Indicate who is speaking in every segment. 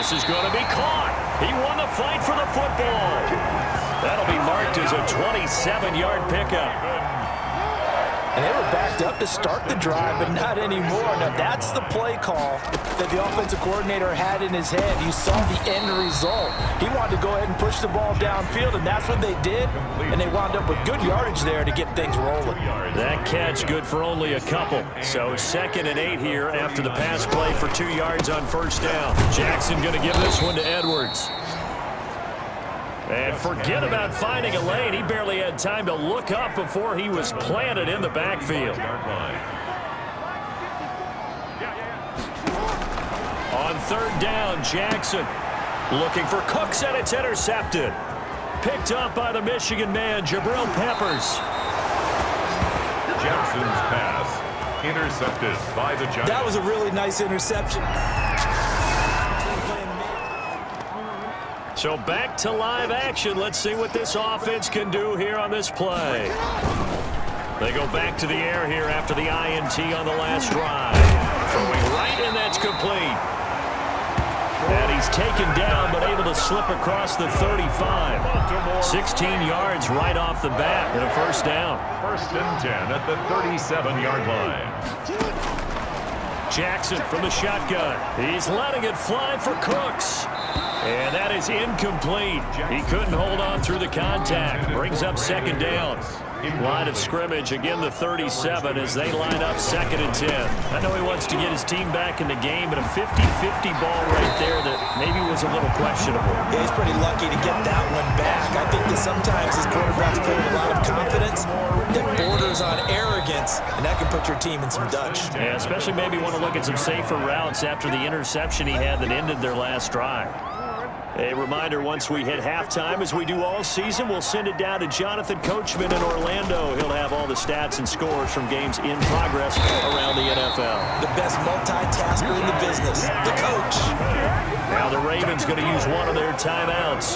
Speaker 1: This is going to be caught. He won the fight for the football. That'll be marked as a 27-yard pickup.
Speaker 2: And they were backed up to start the drive, but not anymore. Now, that's the play call that the offensive coordinator had in his head. You saw the end result. He wanted to go ahead and push the ball downfield, and that's what they did. And they wound up with good yardage there to get things rolling.
Speaker 1: That catch good for only a couple. So 2nd and 8 here after the pass play for 2 yards on first down. Jackson going to give this one to Edwards. And forget about finding a lane. He barely had time to look up before he was planted in the backfield. On 3rd down, Jackson looking for Cooks, and it's intercepted. Picked up by the Michigan man, Jabril Peppers.
Speaker 3: Jackson's pass intercepted by the Giants.
Speaker 2: That was a really nice interception.
Speaker 1: So back to live action. Let's see what this offense can do here on this play. They go back to the air here after the INT on the last drive. Throwing right, and that's complete. And he's taken down, but able to slip across the 35. 16 yards right off the bat and a first down.
Speaker 3: 1st and 10 at the 37-yard line.
Speaker 1: Jackson from the shotgun. He's letting it fly for Cooks. And that is incomplete. He couldn't hold on through the contact. Brings up 2nd down. Line of scrimmage, again the 37 as they line up 2nd and 10. I know he wants to get his team back in the game, but a 50-50 ball right there that maybe was a little questionable.
Speaker 2: Yeah, he's pretty lucky to get that one back. I think that sometimes his quarterbacks play with a lot of confidence that borders on arrogance, and that can put your team in some Dutch.
Speaker 1: Yeah, especially maybe want to look at some safer routes after the interception he had that ended their last drive. A reminder, once we hit halftime, as we do all season, we'll send it down to Jonathan Coachman in Orlando. He'll have all the stats and scores from games in progress around the NFL.
Speaker 2: The best multitasker in the business, the coach.
Speaker 1: Now the Ravens going to use one of their timeouts.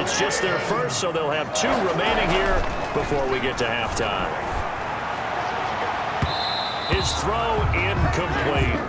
Speaker 1: It's just their first, so they'll have 2 remaining here before we get to halftime. His throw incomplete.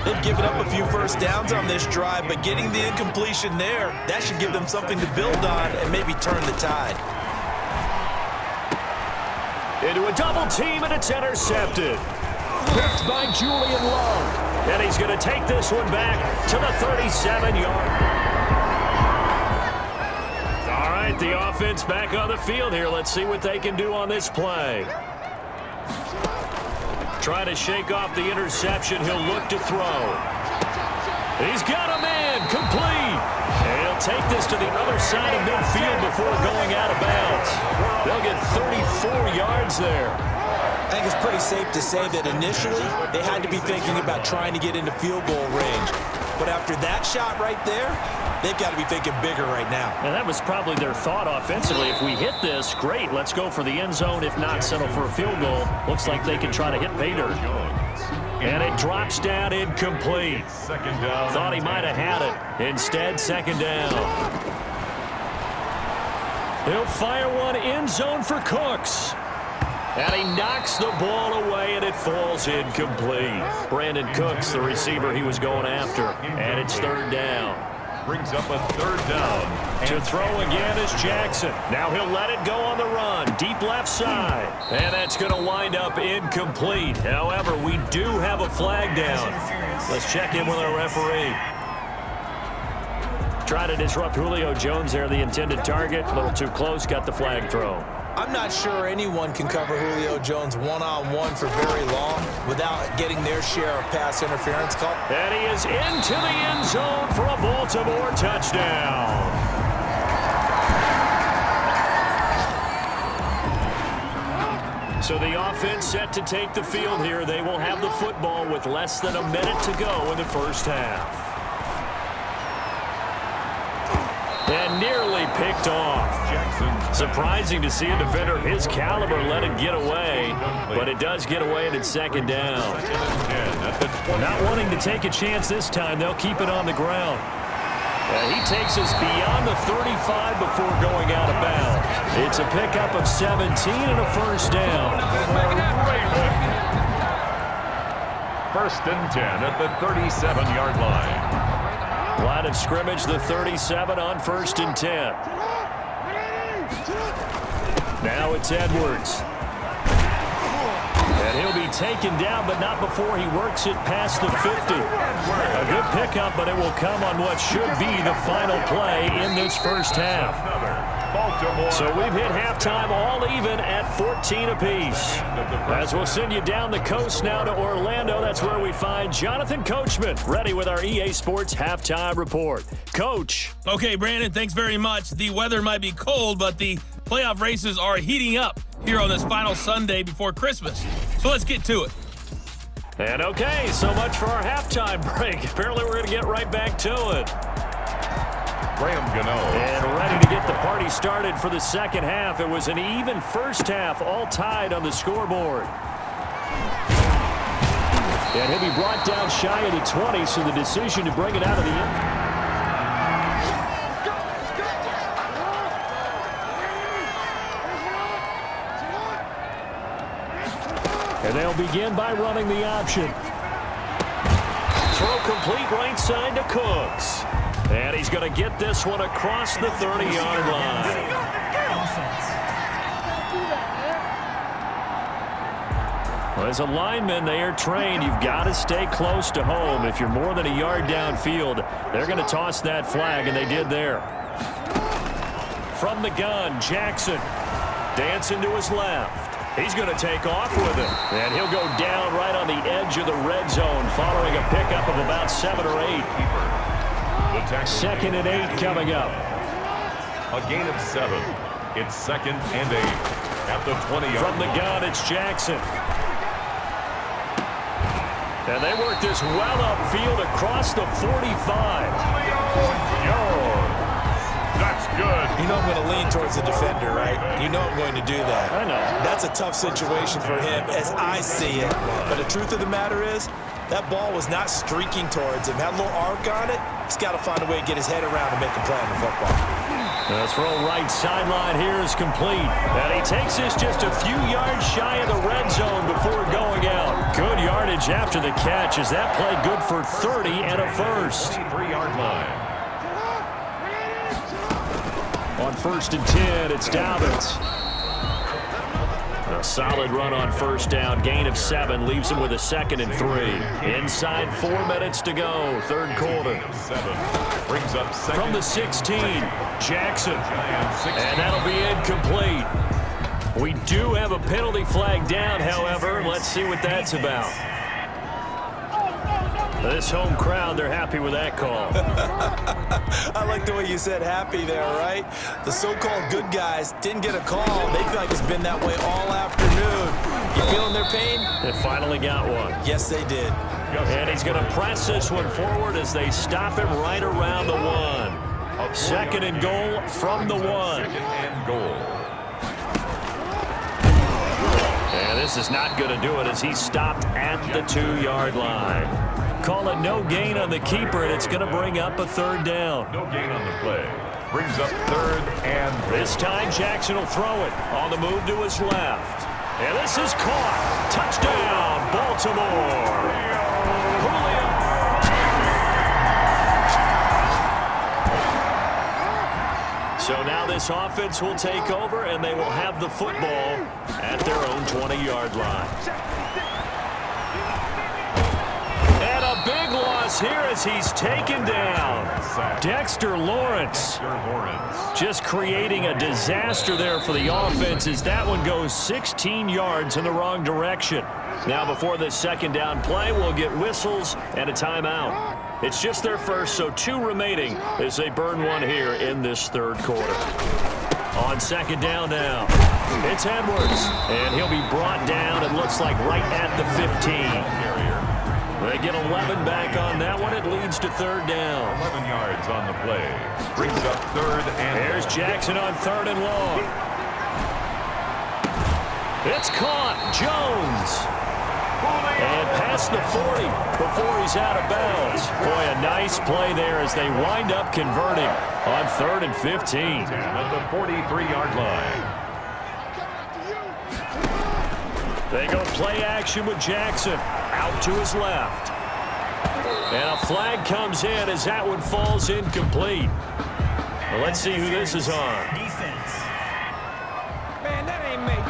Speaker 2: They've given up a few first downs on this drive, but getting the incompletion there, that should give them something to build on and maybe turn the tide.
Speaker 1: Into a double team, and it's intercepted. Picked by Julian Love. And he's going to take this one back to the 37-yard. All right, the offense back on the field here. Let's see what they can do on this play. Trying to shake off the interception. He'll look to throw. He's got a man. Complete. And he'll take this to the other side of midfield before going out of bounds. They'll get 34 yards there.
Speaker 2: I think it's pretty safe to say that initially they had to be thinking about trying to get into field goal range. But after that shot right there, they've got to be thinking bigger right now.
Speaker 1: And that was probably their thought offensively. If we hit this, great. Let's go for the end zone. If not, settle for a field goal. Looks like they can try to hit pay dirt. And it drops down incomplete.
Speaker 3: 2nd down.
Speaker 1: Thought he might have had it. Instead, 2nd down. He'll fire one end zone for Cooks. And he knocks the ball away, and it falls incomplete. Brandon Cooks, the receiver he was going after. And it's 3rd down.
Speaker 3: Brings up a 3rd down.
Speaker 1: To throw again is Jackson. Now he'll let it go on the run. Deep left side. And that's going to wind up incomplete. However, we do have a flag down. Let's check in with our referee. Try to disrupt Julio Jones there, the intended target. A little too close, got the flag thrown.
Speaker 2: I'm not sure anyone can cover Julio Jones one-on-one for very long without getting their share of pass interference call.
Speaker 1: And he is into the end zone for a Baltimore touchdown. So the offense set to take the field here. They will have the football with less than a minute to go in the first half. And nearly picked off. Surprising to see a defender of his caliber let it get away, but it does get away and it's 2nd down. Not wanting to take a chance this time, they'll keep it on the ground. He takes us beyond the 35 before going out of bounds. It's a pickup of 17 and a first down.
Speaker 3: 1st and 10 at the 37-yard line.
Speaker 1: Line of scrimmage, the 37 on 1st and 10. Now it's Edwards. And he'll be taken down, but not before he works it past the 50. A good pickup, but it will come on what should be the final play in this first half. So we've hit halftime all even at 14 apiece. As we'll send you down the coast now to Orlando, that's where we find Jonathan Coachman ready with our EA Sports halftime report. Coach.
Speaker 4: Okay, Brandon, thanks very much. The weather might be cold, but the playoff races are heating up here on this final Sunday before Christmas. So let's get to it.
Speaker 1: And okay, so much for our halftime break. Apparently we're going to get right back to it. And ready to get the party started for the second half. It was an even first half, all tied on the scoreboard. And he'll be brought down shy of the 20, so the decision to bring it out of the end. And they'll begin by running the option. Throw complete right side to Cooks. And he's going to get this one across the 30-yard line. Well, as a lineman, they are trained. You've got to stay close to home. If you're more than a yard downfield, they're going to toss that flag, and they did there. From the gun, Jackson dancing to his left. He's going to take off with it. And he'll go down right on the edge of the red zone following a pickup of about 7 or 8. 2nd and 8 coming up.
Speaker 3: A gain of 7. It's 2nd and 8 at the 20-yard
Speaker 1: From the gun, it's Jackson. And they work this well upfield across the 45.
Speaker 3: That's good.
Speaker 2: You know I'm going to lean towards the defender, right? You know I'm going to do that.
Speaker 1: I know.
Speaker 2: That's a tough situation for him as I see it. But the truth of the matter is, that ball was not streaking towards him. Had a little arc on it. He's got to find a way to get his head around and make a play on the football.
Speaker 1: The throw right sideline here is complete. And he takes this just a few yards shy of the red zone before going out. Good yardage after the catch. Is that play good for 30 and a first?
Speaker 3: 3-yard line.
Speaker 1: On 1st and 10, it's Dobbins. A solid run on first down. Gain of 7 leaves him with a 2nd and 3. Inside 4 minutes to go, third quarter.
Speaker 3: 7 brings up second.
Speaker 1: From the 16, Jackson. And that'll be incomplete. We do have a penalty flag down, however. Let's see what that's about. This home crowd, they're happy with that call.
Speaker 2: I like the way you said happy there, right? The so-called good guys didn't get a call. They feel like it's been that way all afternoon. You feeling their pain?
Speaker 1: They finally got one.
Speaker 2: Yes, they did.
Speaker 1: And he's going to press this one forward as they stop him right around the 1. 2nd and goal from the 1.
Speaker 3: 2nd and goal.
Speaker 1: And this is not going to do it as he's stopped at the 2-yard line. Call it no gain on the keeper, and it's going to bring up a 3rd down.
Speaker 3: No gain on the play. Brings up 3rd and
Speaker 1: this time Jackson will throw it on the move to his left. And this is caught. Touchdown, Baltimore. So now this offense will take over, and they will have the football at their own 20-yard line. And a big loss here as he's taken down. Dexter Lawrence just creating a disaster there for the offense as that one goes 16 yards in the wrong direction. Now before this 2nd down play, we'll get whistles and a timeout. It's just their first, so 2 remaining as they burn one here in this 3rd quarter. On 2nd down now, it's Edwards, and he'll be brought down, it looks like right at the 15. They get 11 back on that one. It leads to 3rd down.
Speaker 3: 11 yards on the play. Brings up 3rd and
Speaker 1: Here's Jackson on 3rd and long. It's caught. Jones. And past the 40 before he's out of bounds. Boy, a nice play there as they wind up converting on 3rd and 15.
Speaker 3: at the 43-yard line.
Speaker 1: They go play action with Jackson out to his left. And a flag comes in as that one falls incomplete. Well, let's see who this is on.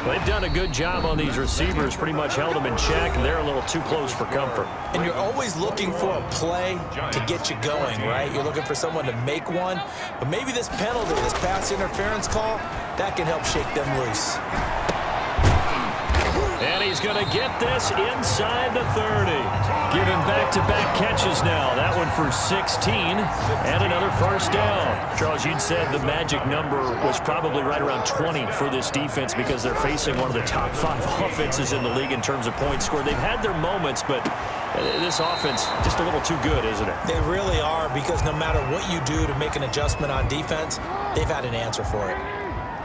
Speaker 1: They've done a good job on these receivers, pretty much held them in check, and they're a little too close for comfort.
Speaker 2: And you're always looking for a play to get you going, right? You're looking for someone to make one. But maybe this penalty, this pass interference call, that can help shake them loose.
Speaker 1: And he's going to get this inside the 30. Giving back-to-back catches now. That one for 16 and another first down. Charles, you'd said the magic number was probably right around 20 for this defense because they're facing one of the top 5 offenses in the league in terms of points scored. They've had their moments, but this offense just a little too good, isn't it?
Speaker 2: They really are, because no matter what you do to make an adjustment on defense, they've had an answer for it.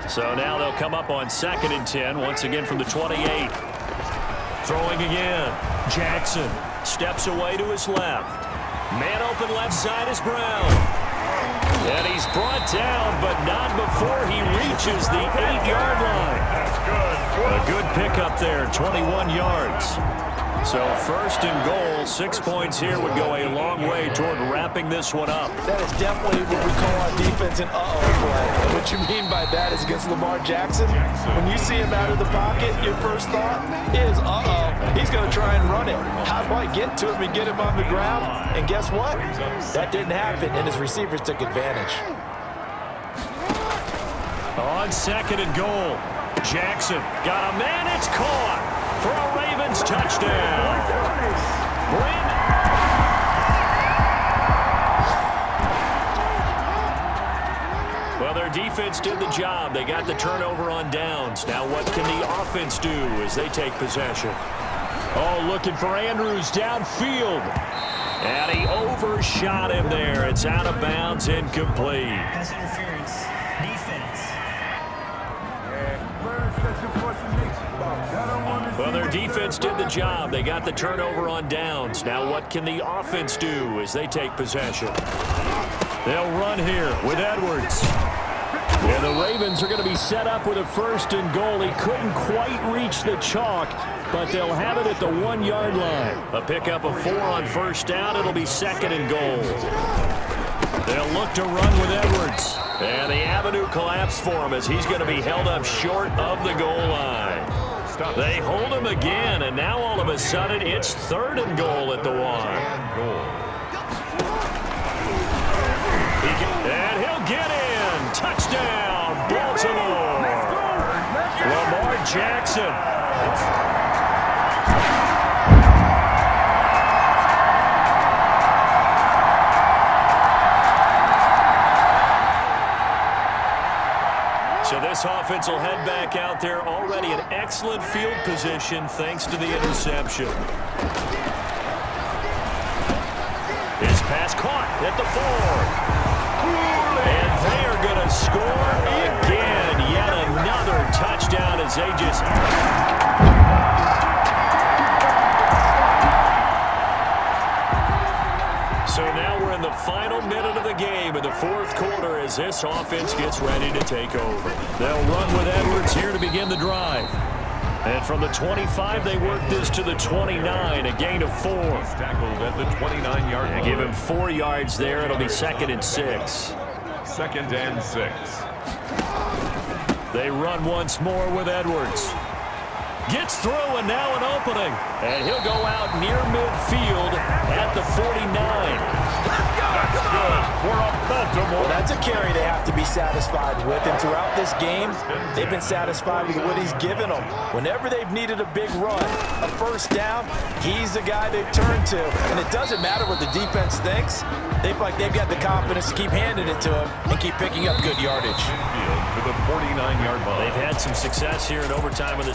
Speaker 1: So now they'll come up on 2nd and 10, once again from the 28. Throwing again. Jackson steps away to his left. Man open left side is Brown. And he's brought down, but not before he reaches the 8-yard line.
Speaker 3: That's good.
Speaker 1: A good pickup there, 21 yards. So 1st and goal, 6 points here would go a long way toward wrapping this one up.
Speaker 2: That is definitely what we call our defense an uh-oh play. And what you mean by that is against Lamar Jackson. When you see him out of the pocket, your first thought is, uh-oh, he's going to try and run it. How do I get to him and get him on the ground? And guess what? That didn't happen, and his receivers took advantage.
Speaker 1: On 2nd and goal, Jackson got a man, it's caught for a Ravens touchdown. Well, their defense did the job. They got the turnover on downs. Now what can the offense do as they take possession? Oh, looking for Andrews downfield. And he overshot him there. It's out of bounds, incomplete.
Speaker 5: Pass interference. Defense.
Speaker 1: Well, their defense did the job. They got the turnover on downs. Now what can the offense do as they take possession? They'll run here with Edwards. And the Ravens are going to be set up with a 1st and goal. He couldn't quite reach the chalk, but they'll have it at the 1-yard line. A pickup of 4 on 1st down. It'll be 2nd and goal. They'll look to run with Edwards. And the avenue collapsed for him as he's going to be held up short of the goal line. They hold him again, and now all of a sudden it's 3rd and goal at the 1. And he'll get in. Touchdown, Baltimore. Lamar Jackson. So this offense will head back out there already in excellent field position thanks to the interception. His pass caught at the 4. And they are going to score again. Yet another touchdown as they just... So now we're in the final minute of the game in the 4th quarter as this offense gets ready to take over. They'll run with Edwards here to begin the drive. And from the 25, they work this to the 29, a gain of 4.
Speaker 3: Tackled at the 29-yard line.
Speaker 1: Give him 4 yards there. It'll be 2nd and 6.
Speaker 3: 2nd and 6.
Speaker 1: They run once more with Edwards. Gets through, and now an opening. And he'll go out near midfield at the 49.
Speaker 3: That's good for a Baltimore.
Speaker 2: Well, that's a carry they have to be satisfied with. And throughout this game, they've been satisfied with what he's given them. Whenever they've needed a big run, a 1st down, he's the guy they've turned to. And it doesn't matter what the defense thinks. They've got the confidence to keep handing it to him and keep picking up good yardage.
Speaker 3: To the 49-yard line.
Speaker 1: They've had some success here in overtime with this.